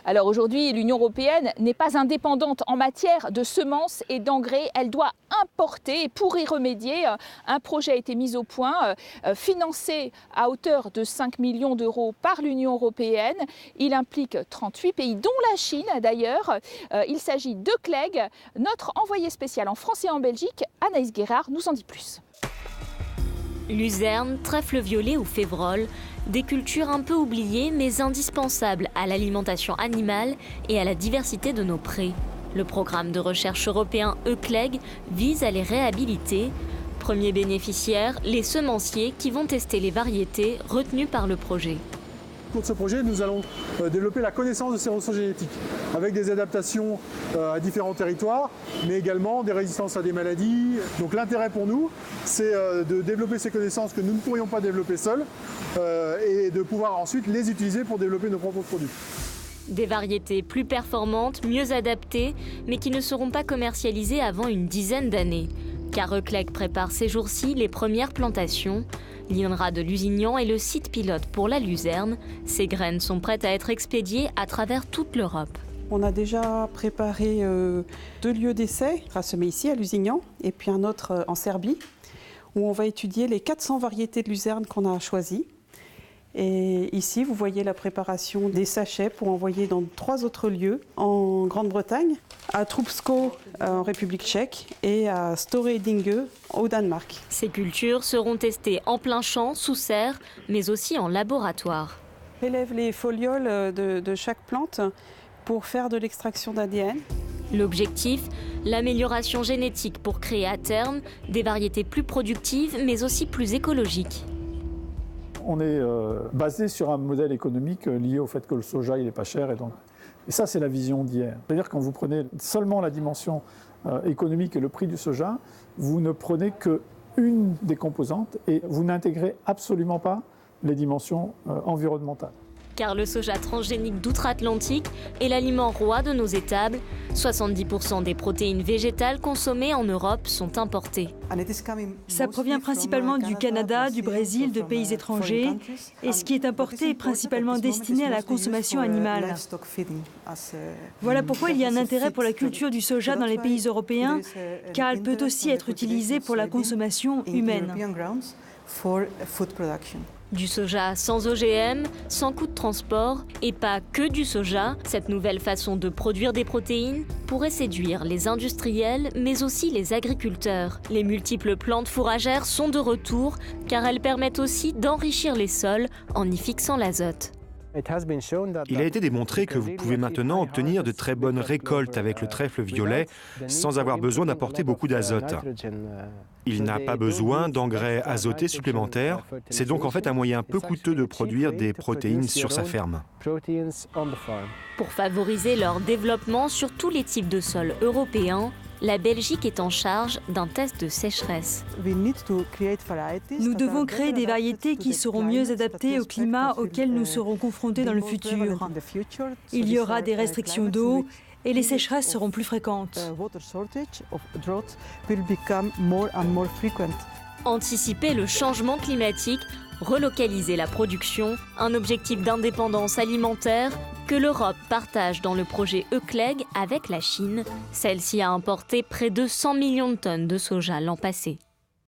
Alors aujourd'hui, l'Union européenne n'est pas indépendante en matière de semences et d'engrais. Elle doit importer. Et pour y remédier, un projet a été mis au point, financé à hauteur de 5 millions d'euros par l'Union européenne. Il implique 38 pays, dont la Chine d'ailleurs. Il s'agit de Clegg. Notre envoyé spécial en France et en Belgique, Anaïs Guérard, nous en dit plus. Luzerne, trèfle violet ou févrole, des cultures un peu oubliées mais indispensables à l'alimentation animale et à la diversité de nos prés. Le programme de recherche européen ECLEG vise à les réhabiliter. Premiers bénéficiaires, les semenciers qui vont tester les variétés retenues par le projet. Au cours de ce projet, nous allons développer la connaissance de ces ressources génétiques avec des adaptations à différents territoires, mais également des résistances à des maladies. Donc l'intérêt pour nous, c'est de développer ces connaissances que nous ne pourrions pas développer seuls et de pouvoir ensuite les utiliser pour développer nos propres produits. Des variétés plus performantes, mieux adaptées, mais qui ne seront pas commercialisées avant une dizaine d'années. Car ECLEG prépare ces jours-ci les premières plantations. L'INRA de Lusignan est le site pilote pour la Luzerne. Ces graines sont prêtes à être expédiées à travers toute l'Europe. On a déjà préparé 2 lieux d'essai à semer ici à Lusignan et puis un autre en Serbie où on va étudier les 400 variétés de luzerne qu'on a choisies. Et ici, vous voyez la préparation des sachets pour envoyer dans 3 autres lieux en Grande-Bretagne, à Trubsko en République tchèque et à Store-Dinge au Danemark. Ces cultures seront testées en plein champ, sous serre, mais aussi en laboratoire. On élève les folioles de chaque plante pour faire de l'extraction d'ADN. L'objectif, l'amélioration génétique pour créer à terme des variétés plus productives, mais aussi plus écologiques. On est basé sur un modèle économique lié au fait que le soja il est pas cher. Et ça, c'est la vision d'hier. C'est-à-dire quand vous prenez seulement la dimension économique et le prix du soja, vous ne prenez qu'une des composantes et vous n'intégrez absolument pas les dimensions environnementales. Car le soja transgénique d'outre-Atlantique est l'aliment roi de nos étables. 70% des protéines végétales consommées en Europe sont importées. Ça provient principalement du Canada, du Brésil, de pays étrangers. Et ce qui est importé est principalement destiné à la consommation animale. Voilà pourquoi il y a un intérêt pour la culture du soja dans les pays européens, car elle peut aussi être utilisée pour la consommation humaine. Du soja sans OGM, sans coût de transport et pas que du soja, cette nouvelle façon de produire des protéines pourrait séduire les industriels mais aussi les agriculteurs. Les multiples plantes fourragères sont de retour car elles permettent aussi d'enrichir les sols en y fixant l'azote. Il a été démontré que vous pouvez maintenant obtenir de très bonnes récoltes avec le trèfle violet sans avoir besoin d'apporter beaucoup d'azote. Il n'a pas besoin d'engrais azotés supplémentaires. C'est donc en fait un moyen peu coûteux de produire des protéines sur sa ferme. Pour favoriser leur développement sur tous les types de sols européens, la Belgique est en charge d'un test de sécheresse. Nous devons créer des variétés qui seront mieux adaptées au climat auquel nous serons confrontés dans le futur. Il y aura des restrictions d'eau et les sécheresses seront plus fréquentes. Anticiper le changement climatique, relocaliser la production, un objectif d'indépendance alimentaire que l'Europe partage dans le projet ECLEG avec la Chine. Celle-ci a importé près de 100 millions de tonnes de soja l'an passé.